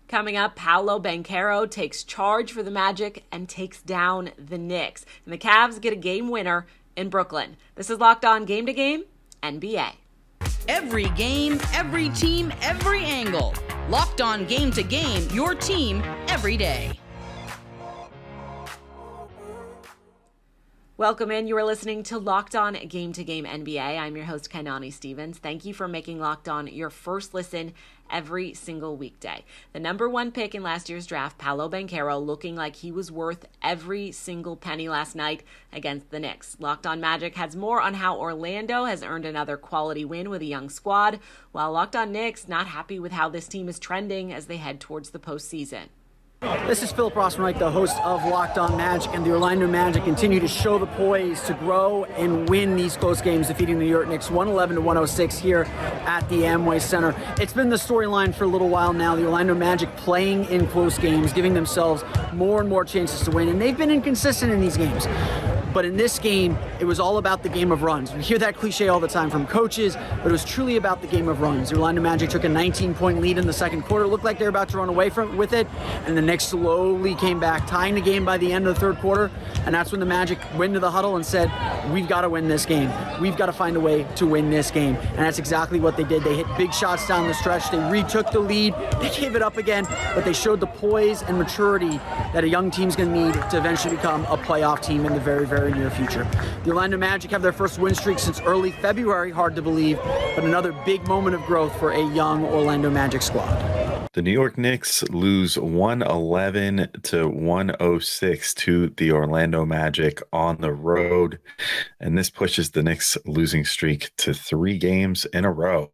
Coming up, Paolo Banchero takes charge for the Magic and takes down the Knicks. And the Cavs get a game winner in Brooklyn. This is Locked On Game to Game NBA. Every game, every team, every angle. Locked On Game to Game, your team every day. Welcome in. You are listening to Locked On Game to Game NBA. I'm your host, Kainani Stevens. Thank you for making Locked On your first listen every single weekday. The number one pick in last year's draft, Paolo Banchero, looking like he was worth every single penny last night against the Knicks. Locked On Magic has more on how Orlando has earned another quality win with a young squad, while Locked On Knicks not happy with how this team is trending as they head towards the postseason. This is Philip Rossman-Reich, the host of Locked On Magic, and the Orlando Magic continue to show the poise to grow and win these close games, defeating the New York Knicks 111-106 here at the Amway Center. It's been the storyline for a little while now, the Orlando Magic playing in close games, giving themselves more and more chances to win, and they've been inconsistent in these games. But in this game, it was all about the game of runs. We hear that cliche all the time from coaches, but it was truly about the game of runs. The Orlando Magic took a 19-point lead in the second quarter. It looked like they were about to run away with it, and the Knicks slowly came back, tying the game by the end of the third quarter. And that's when the Magic went to the huddle and said, we've got to win this game. We've got to find a way to win this game. And that's exactly what they did. They hit big shots down the stretch. They retook the lead. They gave it up again, but they showed the poise and maturity that a young team's going to need to eventually become a playoff team in the very, very near future. The Orlando Magic have their first win streak since early February, hard to believe, but another big moment of growth for a young Orlando Magic squad. The New York Knicks lose 111-106 to the Orlando Magic on the road, and this pushes the Knicks losing streak to 3 games in a row.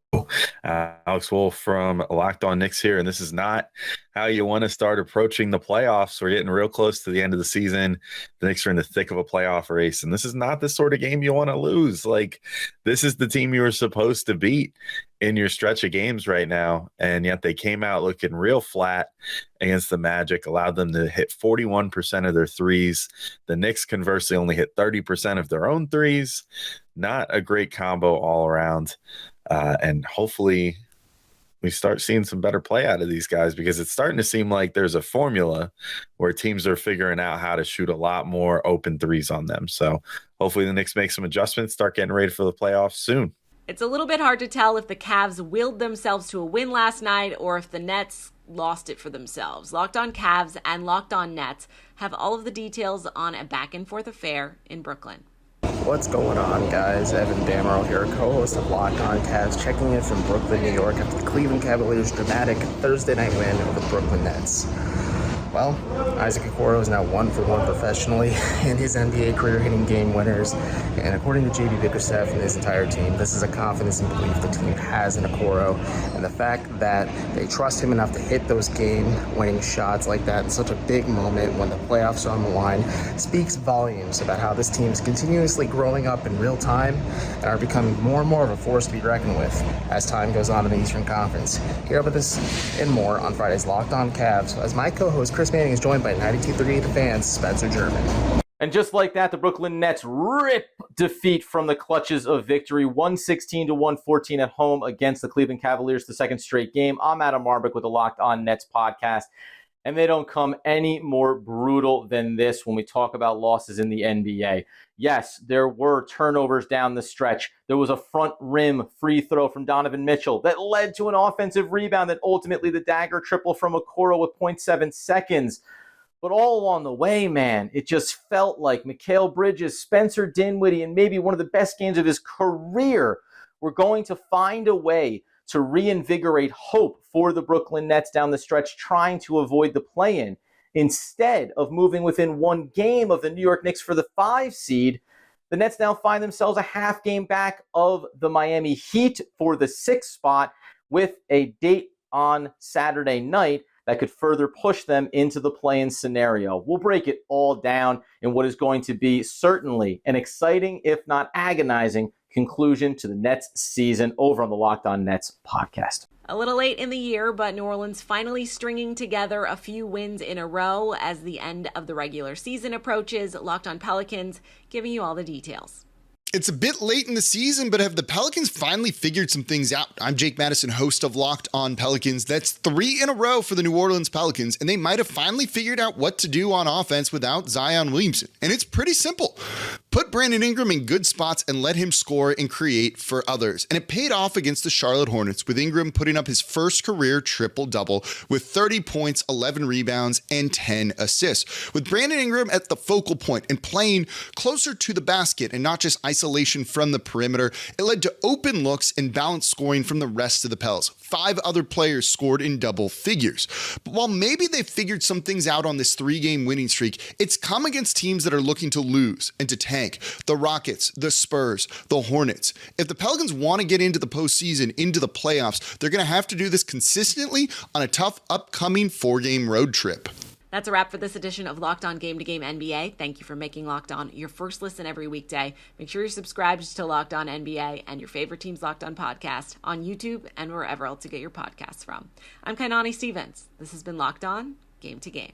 Alex Wolf from Locked On Knicks here, and this is not how you want to start approaching the playoffs. We're getting real close to the end of the season. The Knicks are in the thick of a playoff race, and this is not the sort of game you want to lose. Like, this is the team you were supposed to beat in your stretch of games right now, and yet they came out looking real flat against the Magic, allowed them to hit 41% of their threes. The Knicks, conversely, only hit 30% of their own threes. Not a great combo all around. And hopefully we start seeing some better play out of these guys, because it's starting to seem like there's a formula where teams are figuring out how to shoot a lot more open threes on them. So hopefully the Knicks make some adjustments, start getting ready for the playoffs soon. It's a little bit hard to tell if the Cavs willed themselves to a win last night or if the Nets lost it for themselves. Locked On Cavs and Locked On Nets have all of the details on a back-and-forth affair in Brooklyn. What's going on, guys? Evan Damerow here, co-host of Locked On Cavs, checking in from Brooklyn, New York after the Cleveland Cavaliers' dramatic Thursday night win over the Brooklyn Nets. Well, Isaac Okoro is now 1-for-1 professionally in his NBA career, hitting game winners. And according to JB Bickerstaff and his entire team, this is a confidence and belief the team has in Okoro. And the fact that they trust him enough to hit those game-winning shots like that in such a big moment when the playoffs are on the line speaks volumes about how this team is continuously growing up in real time and are becoming more and more of a force to be reckoned with as time goes on in the Eastern Conference. Hear about this and more on Friday's Locked On Cavs, as my co-host Chris Manning is joined by 92.3 The Fans, Spencer German. And just like that, the Brooklyn Nets rip defeat from the clutches of victory, 116-114 at home against the Cleveland Cavaliers, the second straight game. I'm Adam Marbach with the Locked On Nets podcast, and they don't come any more brutal than this when we talk about losses in the NBA. Yes, there were turnovers down the stretch. There was a front rim free throw from Donovan Mitchell that led to an offensive rebound that ultimately the dagger triple from Okoro with 0.7 seconds. But all along the way, man, it just felt like Mikal Bridges, Spencer Dinwiddie, and maybe one of the best games of his career were going to find a way to reinvigorate hope for the Brooklyn Nets down the stretch, trying to avoid the play-in. Instead of moving within one game of the New York Knicks for the 5 seed, the Nets now find themselves a half game back of the Miami Heat for the 6th spot, with a date on Saturday night that could further push them into the play-in scenario. We'll break it all down in what is going to be certainly an exciting, if not agonizing, conclusion to the Nets season over on the Locked On Nets podcast. A little late in the year, but New Orleans finally stringing together a few wins in a row as the end of the regular season approaches. Locked On Pelicans, giving you all the details. It's a bit late in the season, but have the Pelicans finally figured some things out? I'm Jake Madison, host of Locked On Pelicans. That's 3 in a row for the New Orleans Pelicans, and they might have finally figured out what to do on offense without Zion Williamson. And it's pretty simple. Put Brandon Ingram in good spots and let him score and create for others. And it paid off against the Charlotte Hornets, with Ingram putting up his first career triple-double with 30 points, 11 rebounds, and 10 assists. With Brandon Ingram at the focal point and playing closer to the basket and not just isolation from the perimeter, it led to open looks and balanced scoring from the rest of the Pels. 5 other players scored in double figures. But while maybe they figured some things out on this 3-game winning streak, it's come against teams that are looking to lose and to tank. The Rockets, the Spurs, the Hornets. If the Pelicans want to get into the postseason, into the playoffs, they're going to have to do this consistently on a tough upcoming 4-game road trip. That's a wrap for this edition of Locked On Game to Game NBA. Thank you for making Locked On your first listen every weekday. Make sure you're subscribed to Locked On NBA and your favorite team's Locked On podcast on YouTube and wherever else you get your podcasts from. I'm Kainani Stevens. This has been Locked On Game to Game.